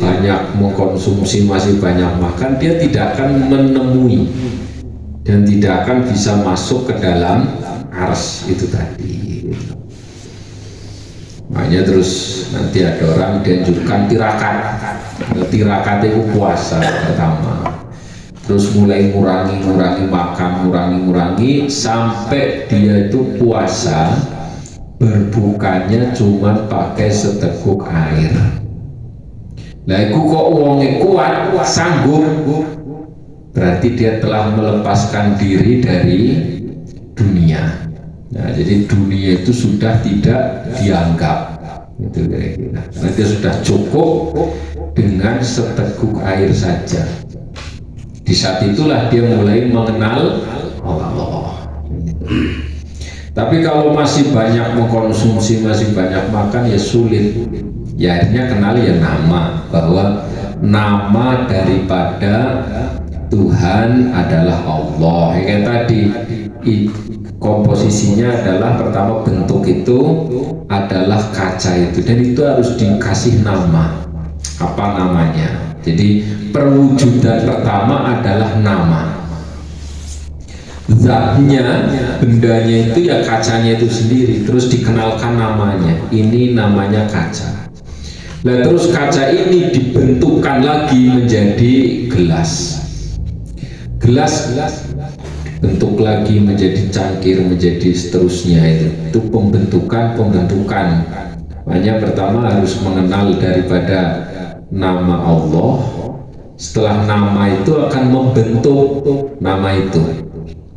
banyak mengkonsumsi, masih banyak makan, dia tidak akan menemui dan tidak akan bisa masuk ke dalam ars itu tadi. Makanya terus nanti ada orang dianjurkan tirakat. Tirakat itu puasa pertama. Terus mulai ngurangi makan, ngurangi sampai dia itu puasa berbukanya cuma pakai seteguk air. Nah itu kok uangnya kuat, sanggup, berarti dia telah melepaskan diri dari dunia. Nah jadi dunia itu sudah tidak dianggap, itu kira-kira. Karena dia sudah cukup dengan seteguk air saja. Di saat itulah dia mulai mengenal Allah. Tapi kalau masih banyak mengkonsumsi, masih banyak makan, ya sulit. Ya akhirnya kenal ya nama, bahwa nama daripada Tuhan adalah Allah. Ya kayak tadi, komposisinya adalah pertama bentuk itu adalah kaca itu, dan itu harus dikasih nama. Apa namanya? Jadi perwujudan pertama adalah nama. Zatnya, bendanya itu ya kacanya itu sendiri, terus dikenalkan namanya. Ini namanya kaca. Nah terus kaca ini dibentukkan lagi menjadi gelas. Gelas bentuk lagi menjadi cangkir, menjadi seterusnya. Itu pembentukan. Makanya pertama harus mengenal daripada nama Allah. Setelah nama itu akan membentuk nama itu.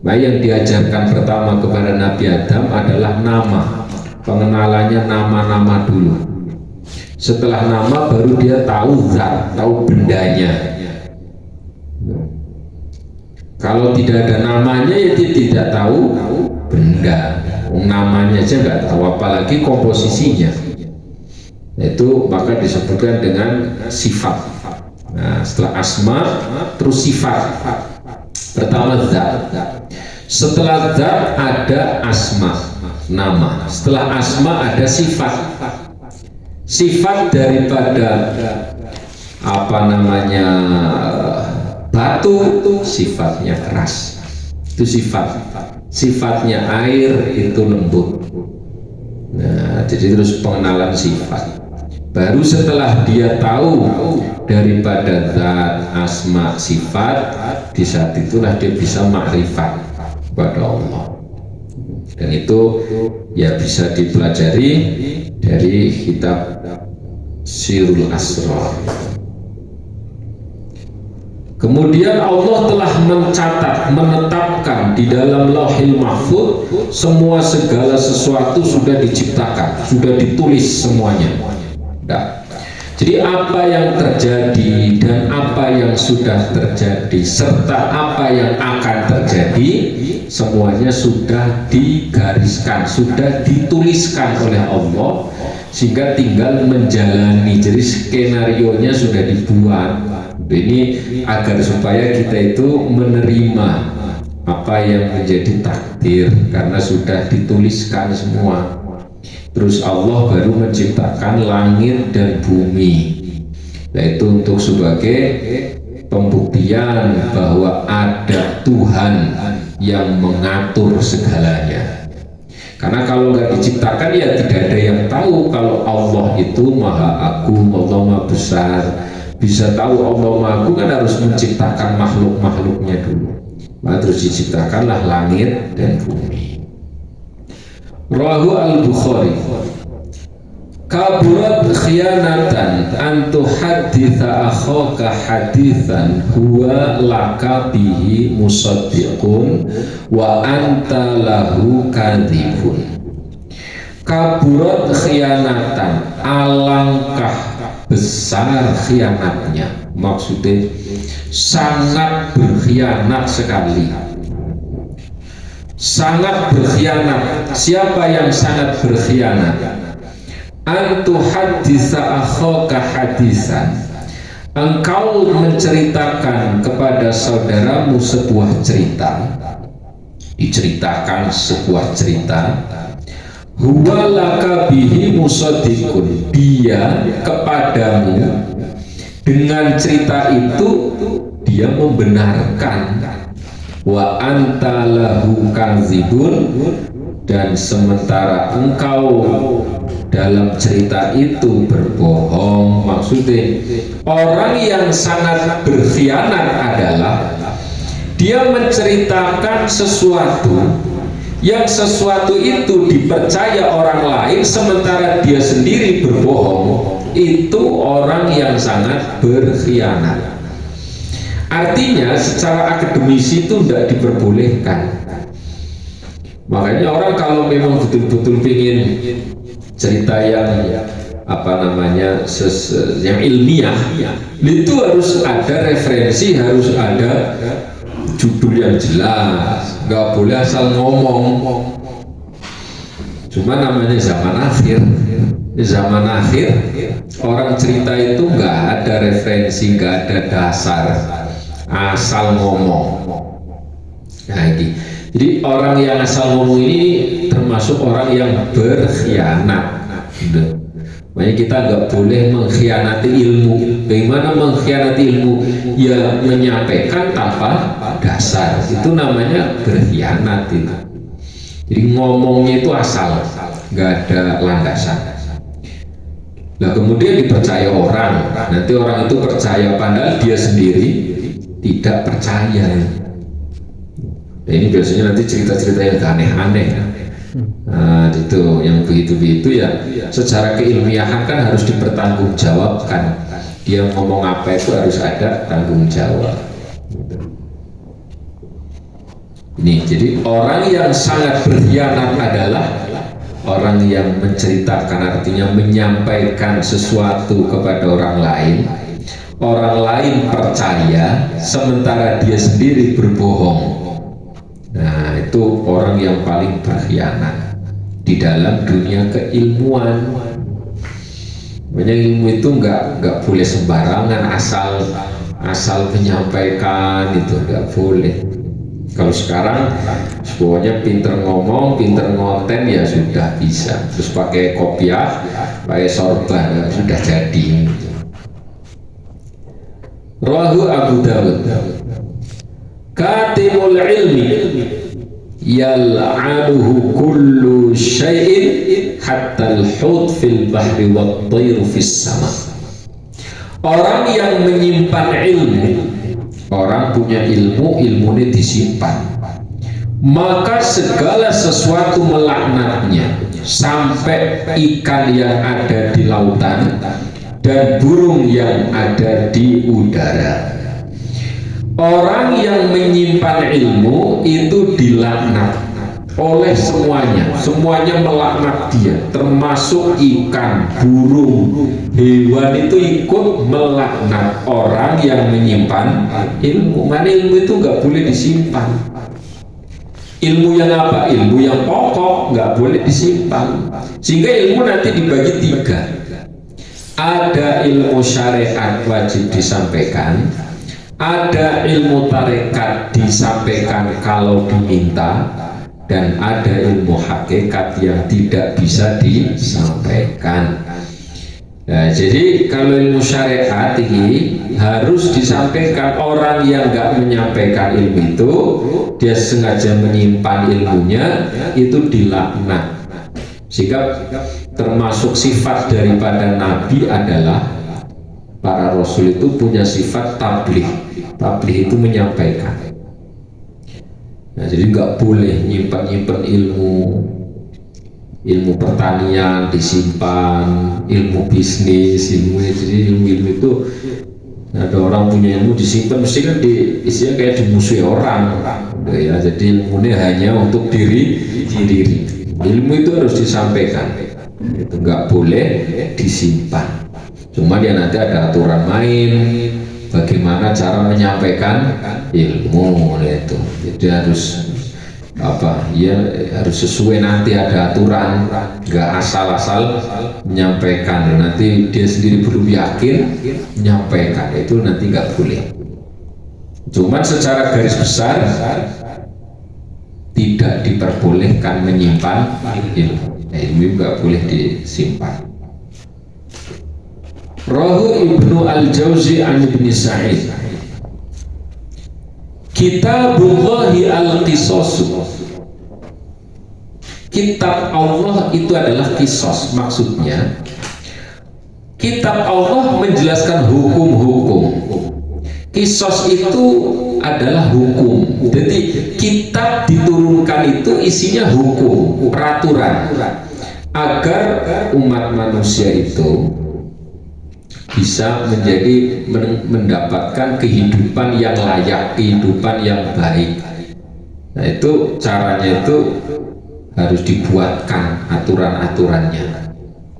Nah yang diajarkan pertama kepada Nabi Adam adalah nama. Pengenalannya nama-nama dulu. Setelah nama baru dia tahu zat, tahu bendanya. Kalau tidak ada namanya ya dia tidak tahu benda. Namanya aja nggak tahu, apalagi komposisinya. Itu maka disebutkan dengan sifat. Nah setelah asma terus sifat. Pertama zat. Setelah zat ada asma, nama. Setelah asma ada sifat. Sifat daripada apa namanya batu itu sifatnya keras, itu sifat. Sifatnya air itu lembut. Nah jadi terus pengenalan sifat. Baru setelah dia tahu daripada zat, asma, sifat, di saat itulah dia bisa makrifat kepada Allah. Dan itu ya bisa dipelajari dari kitab Sirul Asrar. Kemudian Allah telah mencatat, menetapkan di dalam Lauhil Mahfuz semua segala sesuatu sudah diciptakan, sudah ditulis semuanya. Nah, jadi apa yang terjadi dan apa yang sudah terjadi serta apa yang akan terjadi semuanya sudah digariskan, sudah dituliskan oleh Allah, sehingga tinggal menjalani. Jadi skenario-nya sudah dibuat. Ini agar supaya kita itu menerima apa yang menjadi takdir karena sudah dituliskan semua. Terus Allah baru menciptakan langit dan bumi. Nah itu untuk sebagai pembuktian bahwa ada Tuhan yang mengatur segalanya. Karena kalau nggak diciptakan ya tidak ada yang tahu kalau Allah itu maha agung, Allah maha besar. Bisa tahu Allah maha agung kan harus menciptakan makhluk-makhluknya dulu. Nah, terus diciptakanlah langit dan bumi. Rawahu al-Bukhari. Kaburat khianatan an tuhadditha akhaka hadithan huwa laka bihi musaddiqun wa anta lahu kadhibun. Kaburat khianatan, alangkah besar khianatnya, maksudnya sangat berkhianat sekali. Sangat berkhianat. Siapa yang sangat berkhianat? Antu hadisa akhaka hadisan. Engkau menceritakan kepada saudaramu sebuah cerita. Diceritakan sebuah cerita. Huwa laka bihi musaddiqun. Dia kepadamu Dengan cerita itu dia membenarkan wa anta lahu kadzibun, dan sementara engkau dalam cerita itu berbohong. Maksudnya orang yang sangat berkhianat adalah dia menceritakan sesuatu yang sesuatu itu dipercaya orang lain sementara dia sendiri berbohong. Itu orang yang sangat berkhianat. Artinya secara akademisi itu tidak diperbolehkan. Makanya orang kalau memang betul-betul ingin cerita yang yang ilmiah, itu harus ada referensi, harus ada judul yang jelas, nggak boleh asal ngomong. Cuma namanya zaman akhir. Zaman akhir orang cerita itu nggak ada referensi, nggak ada dasar, asal ngomong. Nah ini, jadi orang yang asal ngomong ini termasuk orang yang berkhianat. Makanya kita nggak boleh mengkhianati ilmu. Bagaimana mengkhianati ilmu? Ya menyampaikan tanpa dasar. Itu namanya berkhianat itu. Jadi ngomongnya itu asal, nggak ada landasan. Nah kemudian dipercaya orang, nanti orang itu percaya padahal dia sendiri tidak percaya. Nah ini biasanya nanti cerita-cerita yang aneh-aneh. Nah itu yang begitu-begitu ya secara keilmiahan kan harus dipertanggungjawabkan. Dia ngomong apa itu harus ada tanggung jawab. Ini jadi orang yang sangat berkhianat adalah orang yang menceritakan, artinya menyampaikan sesuatu kepada orang lain. Orang lain percaya sementara dia sendiri berbohong. Nah itu orang yang paling berkhianat di dalam dunia keilmuan. Makanya ilmu itu nggak boleh sembarangan asal menyampaikan, itu nggak boleh. Kalau sekarang pokoknya pinter ngomong, pinter ngonten ya sudah bisa. Terus pakai kopiah, pakai sorban ya sudah jadi. Rawahu Abu Dawud. Katimul ilmi yal'anuhu kullu syai'in hatta al-hut fil bahri wat tayru fis sama. Orang yang menyimpan ilmu, orang punya ilmu, ilmunya disimpan, maka segala sesuatu melaknatnya, sampai ikan yang ada di lautan dan burung yang ada di udara. Orang yang menyimpan ilmu itu dilaknat oleh semuanya melaknat dia, termasuk ikan, burung, hewan itu ikut melaknat orang yang menyimpan ilmu. Mana ilmu itu nggak boleh disimpan. Ilmu yang apa? Ilmu yang pokok nggak boleh disimpan. Sehingga ilmu nanti dibagi tiga. Ada ilmu syariat wajib disampaikan, ada ilmu tarekat disampaikan kalau diminta, dan ada ilmu hakikat yang tidak bisa disampaikan. Nah, jadi kalau ilmu syariat ini harus disampaikan. Orang yang nggak menyampaikan ilmu itu, dia sengaja menyimpan ilmunya, itu dilaknat. Sehingga termasuk sifat daripada Nabi adalah para Rasul itu punya sifat tabligh. Tabligh itu menyampaikan. Nah, jadi nggak boleh nyimpan ilmu pertanian disimpan, ilmu bisnis, jadi ilmu itu ada orang punya ilmu disimpan, mesti kan isinya kayak dimusuhi orang, ya. Jadi ilmunya hanya untuk diri sendiri. Ilmu itu harus disampaikan, itu nggak boleh disimpan. Cuma dia nanti ada aturan main, bagaimana cara menyampaikan ilmu itu. Jadi harus harus sesuai, nanti ada aturan, nggak asal-asal menyampaikan. Nanti dia sendiri belum yakin menyampaikan, itu nanti nggak boleh. Cuman secara garis besar tidak diperbolehkan menyimpan ilmu. Ilmu nggak boleh disimpan. Rahu Ibnu Al-Jauzi an Ibni Sa'id, Kitabullahi al-Qisasu, kitab Allah itu adalah kisos. Maksudnya kitab Allah menjelaskan hukum-hukum, kisos itu adalah hukum. Jadi kitab diturunkan itu isinya hukum, peraturan, agar umat manusia itu bisa mendapatkan kehidupan yang layak, kehidupan yang baik. Nah, itu caranya itu harus dibuatkan aturan-aturannya.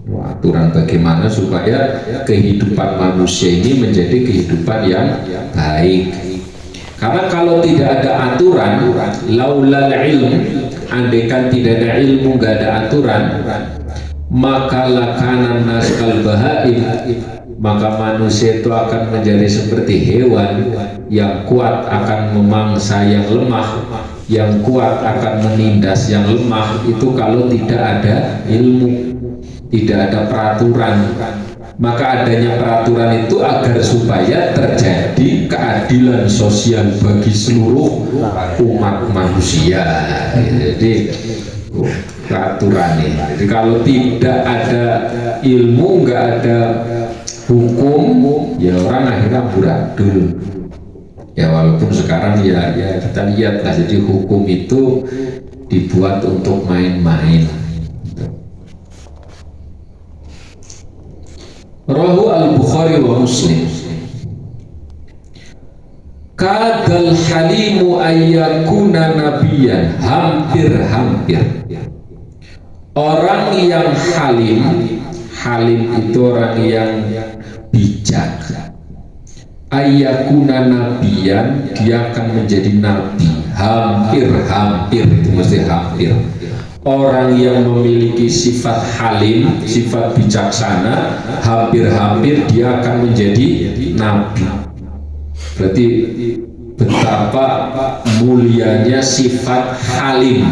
Aturan bagaimana supaya kehidupan manusia ini menjadi kehidupan yang baik. Karena kalau tidak ada aturan, laulal ilm, andaikan tidak ada ilmu, nggak ada aturan, maka lakanan nas kal bahaim, maka manusia itu akan menjadi seperti hewan. Yang kuat akan memangsa yang lemah, yang kuat akan menindas yang lemah. Itu kalau tidak ada ilmu, tidak ada peraturan. Maka adanya peraturan itu agar supaya terjadi keadilan sosial bagi seluruh umat manusia. Jadi peraturan ini. Jadi kalau tidak ada ilmu, nggak ada hukum, ya orang akhirnya amburadul. Ya walaupun sekarang ya kita lihat lah, jadi hukum itu dibuat untuk main-main. Rahu al-Bukhari wa Muslim, kadal halimu ayyakuna nabiyan, hampir-hampir orang yang halim itu orang yang bijak, ayyakuna nabiyan, dia akan menjadi nabi. Hampir itu mesti hampir. Orang yang memiliki sifat halim, sifat bijaksana, hampir-hampir dia akan menjadi nabi. Berarti betapa mulianya sifat halim.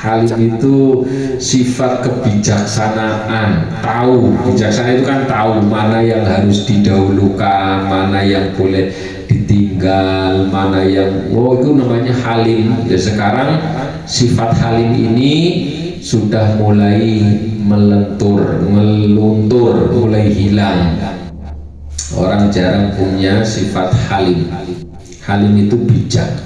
Halim itu sifat kebijaksanaan, tahu. Bijaksana itu kan tahu mana yang harus didahulukan, mana yang boleh ditinggal, mana yang itu namanya halim. Ya, sekarang sifat halim ini sudah mulai meluntur, mulai hilang. Orang jarang punya sifat halim. Halim itu bijak.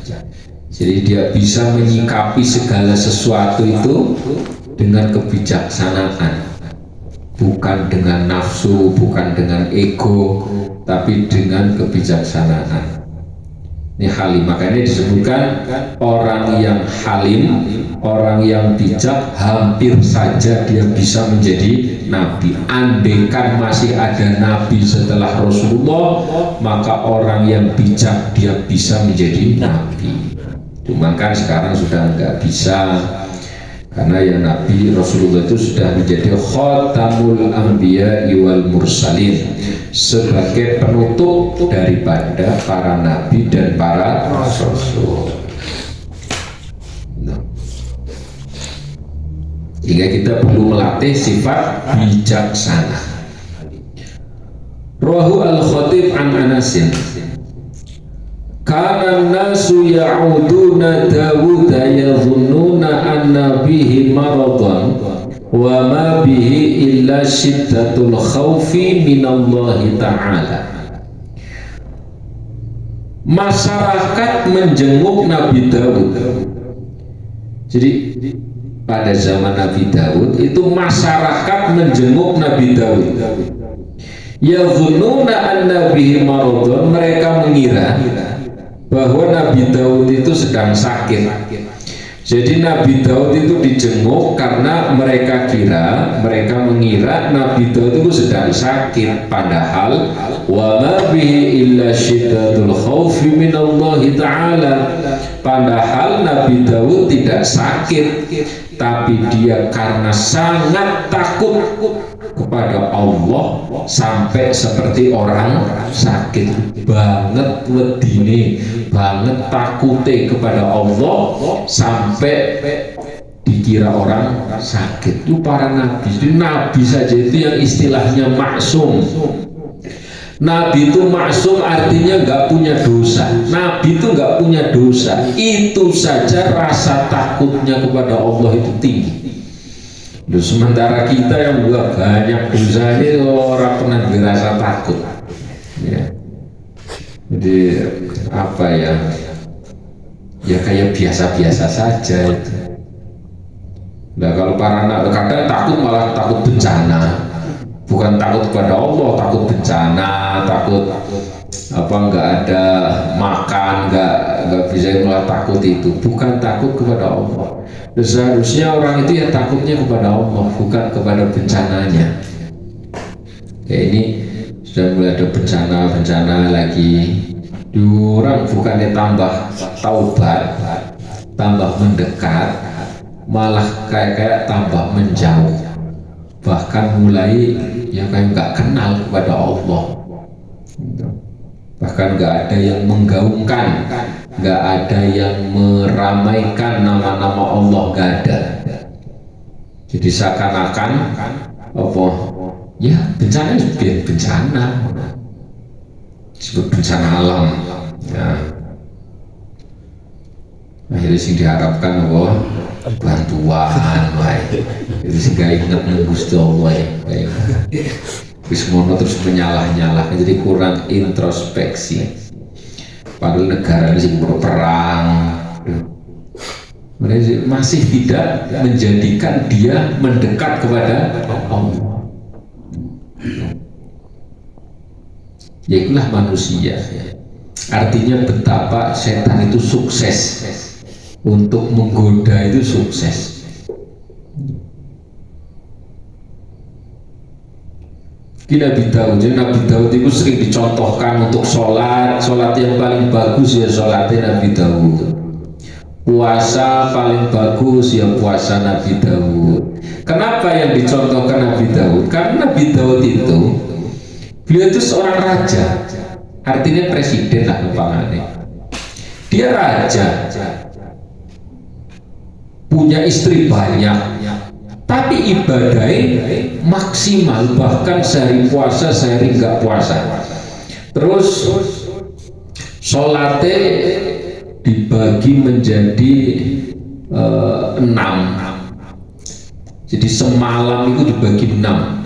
Jadi dia bisa menyikapi segala sesuatu itu dengan kebijaksanaan, bukan dengan nafsu, bukan dengan ego, tapi dengan kebijaksanaan. Ini halim. Makanya disebutkan orang yang halim, orang yang bijak, hampir saja dia bisa menjadi nabi. Andaikan masih ada nabi setelah Rasulullah, maka orang yang bijak dia bisa menjadi nabi. Cuman kan sekarang sudah nggak bisa, karena yang Nabi Rasulullah itu sudah menjadi khatamul anbiya wal mursalin, sebagai penutup daripada para nabi dan para rasul. Sehingga kita perlu melatih sifat bijaksana. Rawahu al-Khatib an Anasin, kana nasu ya'uduna Dawud yadhunnuna anna bihi maradan wa ma bihi illa syiddatul khawfi minallahi ta'ala. Masyarakat menjenguk Nabi Dawud. Jadi pada zaman Nabi Dawud itu masyarakat menjenguk Nabi Dawud. Yadhunnuna anna bihi maradan, mereka mengira bahwa Nabi Daud itu sedang sakit. Jadi Nabi Daud itu dijenguk karena mereka mengira Nabi Daud itu sedang sakit, padahal wa ma bihi illa syiddatul khaufi minallahi ta'ala, padahal Nabi Daud tidak sakit, tapi dia karena sangat takut kepada Allah sampai seperti orang sakit banget, wedine banget, takute kepada Allah sampai dikira orang sakit. Itu para nabi. Jadi nabi saja itu yang istilahnya maksum, Nabi itu maksum artinya nggak punya dosa. Nabi itu nggak punya dosa. Itu saja rasa takutnya kepada Allah itu tinggi. Loh, sementara kita yang buat banyak dosanya orang pernah berasa takut. Ya. Jadi apa ya? Ya kayak biasa-biasa saja itu. Nah kalau para anak kadang takut malah takut bencana, bukan takut kepada Allah, takut bencana, takut apa nggak ada makan, nggak bisa, malah takut itu, bukan takut kepada Allah. Dan seharusnya orang itu ya takutnya kepada Allah, bukan kepada bencananya. Kayak ini sudah mulai ada bencana lagi. Orang bukannya tambah taubat, tambah mendekat, malah kayak tambah menjauh, bahkan mulai ya kayak nggak kenal kepada Allah, bahkan nggak ada yang menggaungkan, nggak ada yang meramaikan nama-nama Allah, nggak ada. Jadi seakan-akan apa ya bencana bencana disebut bencana alam ya. Akhirnya sih diharapkan apa bantuan itu sih gak inget Gusti Allah ya wis ngono terus menyalah-nyalah, jadi kurang introspeksi. Padahal negara ini sih berperang, masih tidak menjadikan dia mendekat kepada Allah. Ya itulah manusia. Artinya betapa setan itu sukses untuk menggoda, itu sukses. Nabi Daud, jadi Nabi Daud itu sering dicontohkan untuk sholat yang paling bagus ya sholatnya Nabi Daud. Puasa paling bagus ya puasa Nabi Daud. Kenapa yang dicontohkan Nabi Daud? Karena Nabi Daud itu beliau itu seorang raja, artinya presiden lah kepalanya. Dia raja, punya istri banyak, tapi ibadahnya maksimal, bahkan sehari puasa sehari nggak puasa. Terus sholatnya dibagi menjadi 6, jadi semalam itu dibagi 6.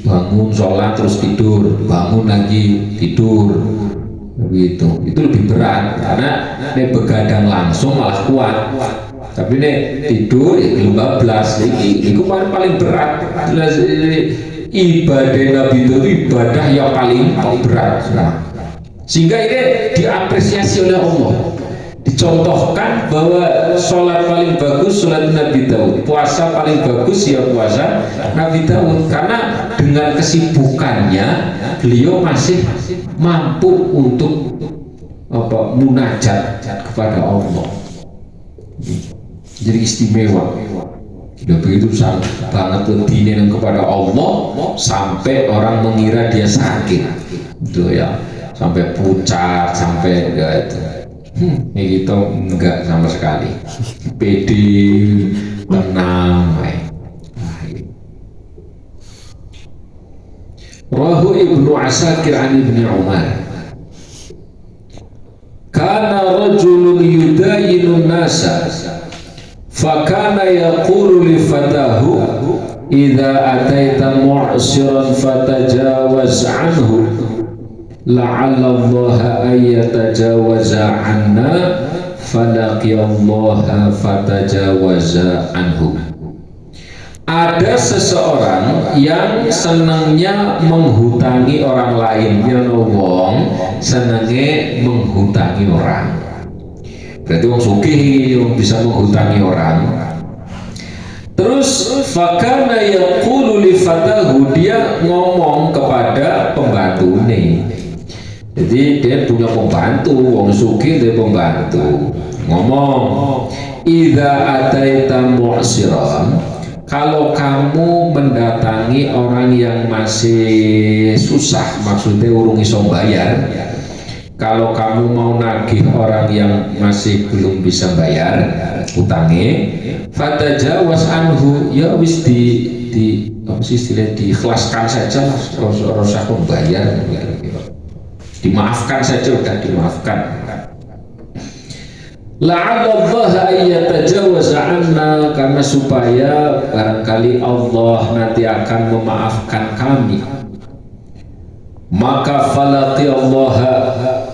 Bangun sholat terus tidur, bangun lagi tidur, begitu. Itu lebih berat karena ini begadang langsung malah kuat, tapi ini tidur ya 15 ini paling berat. Ibadah Nabi itu ibadah yang paling berat, sehingga ini diapresiasi oleh Allah. Dicontohkan bahwa sholat paling bagus sholat Nabi Daud, puasa paling bagus ya puasa Nabi Daud, karena dengan kesibukannya beliau masih mampu untuk munajat kepada Allah. Jadi istimewa. Sudah begitu banget lebihnya kepada Allah sampai orang mengira dia sakit, itu ya, sampai pucat, sampai ya itu. Ini kita enggak sama sekali, pede, tenang. Rahu Ibnu Asakir an Ibni Umar, kana rajulun yudayinun nasa, fakana yaqulu li fatahu, idza ataita mu'siran fatajawaz anhu, la'alla Allah ayyatajawaza anna, falaqiyallaha fatajawaza anhu. Ada seseorang yang senangnya menghutangi orang lain, wong senangnya menghutangi orang. Berarti wong sugih bisa menghutangi orang. Terus fakana yaqulu li fatahu, dia ngomong kepada pembantune. Jadi dia punya pembantu, wong sugih dia pembantu, ngomong, idza ataita mu'siran, kalau kamu mendatangi orang yang masih susah, maksudnya urung iso bayar, kalau kamu mau nagih orang yang masih belum bisa bayar utangnya, fatajawaz anhu, ya wis di apa sih istilah, diikhlaskan saja lah, usah membayar, dimaafkan saja, udah dimaafkan. La'allallaha ayyatajawaza anna, karena supaya barangkali Allah nanti akan memaafkan kami. Maka falaqi Allah,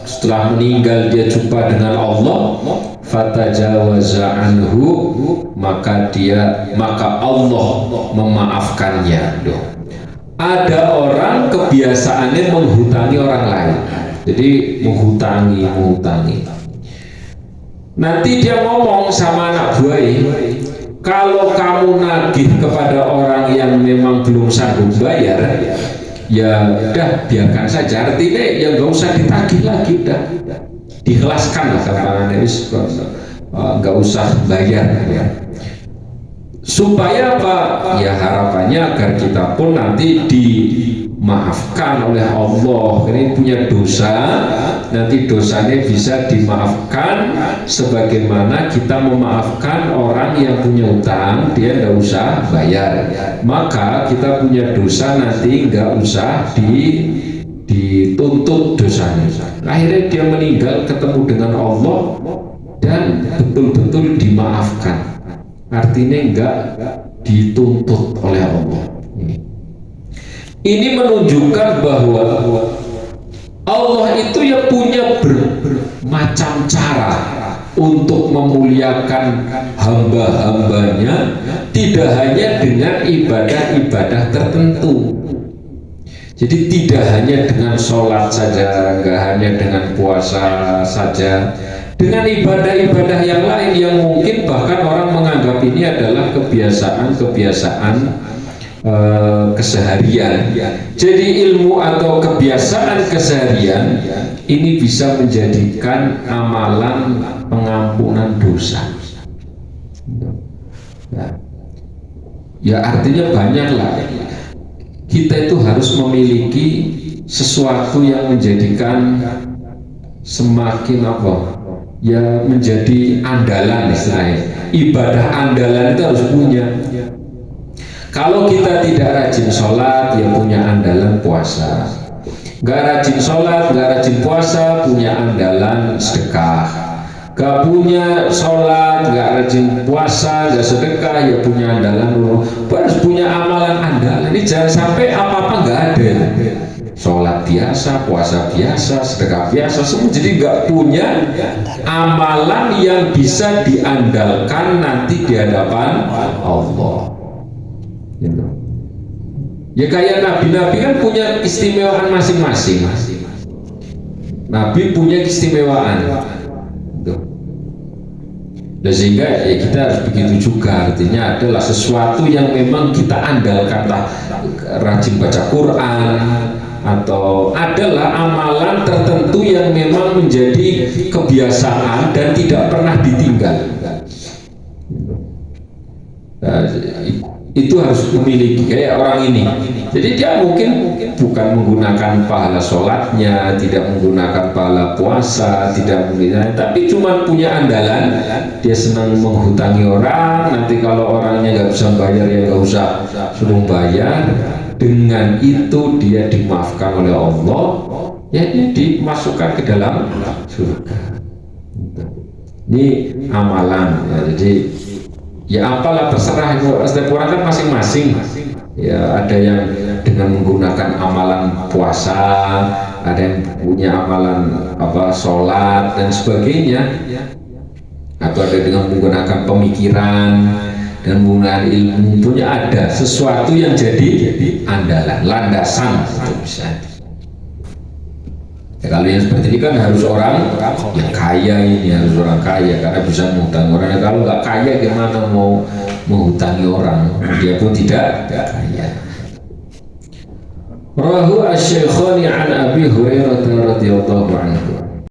setelah meninggal dia jumpa dengan Allah, fatajawaza anhu, maka Allah memaafkannya. Ada orang kebiasaannya menghutangi orang lain, jadi menghutangi. Nanti dia ngomong sama anak buahnya, kalau kamu nagih kepada orang yang memang belum sanggup bayar, ya udah biarkan saja, artinya ya nggak usah ditagih lagi, udah diikhlaskan lah kapangan, nggak usah bayar ya. Supaya apa? Ya harapannya agar kita pun nanti dimaafkan oleh Allah. Ini punya dosa, nanti dosanya bisa dimaafkan sebagaimana kita memaafkan orang yang punya utang, dia nggak usah bayar. Maka kita punya dosa nanti nggak usah dituntut dosanya. Akhirnya dia meninggal ketemu dengan Allah dan betul-betul dimaafkan. Artinya enggak dituntut oleh Allah. Ini menunjukkan bahwa Allah itu ya punya bermacam cara untuk memuliakan hamba-hambanya, tidak hanya dengan ibadah-ibadah tertentu. Jadi tidak hanya dengan sholat saja, enggak hanya dengan puasa saja, dengan ibadah-ibadah yang lain yang mungkin bahkan orang menganggap ini adalah kebiasaan keseharian. Jadi ilmu atau kebiasaan keseharian ini bisa menjadikan amalan pengampunan dosa. Ya artinya banyaklah. Kita itu harus memiliki sesuatu yang menjadikan semakin ya menjadi andalan istilahnya. Ibadah andalan itu harus punya. Kalau kita tidak rajin sholat, ya punya andalan puasa. Gak rajin sholat, gak rajin puasa, punya andalan sedekah. Gak punya sholat, gak rajin puasa, gak sedekah, ya punya andalan. Harus punya amalan andalan. Ini jangan sampai apa-apa gak ada. Sholat biasa, puasa biasa, sedekah biasa, semua jadi nggak punya amalan yang bisa diandalkan nanti di hadapan Allah. Gitu. Ya kayak nabi-nabi kan punya keistimewaan masing-masing. Nabi punya keistimewaan. Gitu. Dan sehingga ya kita harus begitu juga, artinya adalah sesuatu yang memang kita andalkan, rajin baca Quran, atau adalah amalan tertentu yang memang menjadi kebiasaan dan tidak pernah ditinggal. Nah, itu harus memiliki kayak orang ini. Jadi dia mungkin bukan menggunakan pahala sholatnya, tidak menggunakan pahala puasa, tidak menggunakan, tapi cuma punya andalan. Dia senang menghutangi orang. Nanti kalau orangnya nggak bisa bayar, ya nggak usah suruh bayar. Dengan itu dia dimaafkan oleh Allah, ya dia dimasukkan ke dalam surga. Ini amalan ya, jadi ya apalah terserah, setiap orang kan masing-masing ya, ada yang dengan menggunakan amalan puasa, ada yang punya amalan sholat dan sebagainya, atau ada dengan menggunakan pemikiran dan menggunakan ilmu, punya ada sesuatu yang jadi andalan, landasan itu bisa. Ya, kalau yang seperti ini kan harus orang yang kaya, ini harus orang kaya karena bisa menghutangi orang. Ya, kalau nggak kaya gimana mau menghutangi orang, dia pun tidak kaya. Rahu asy-Syaikhan an Abi Hurairah radhiyallahu anhu.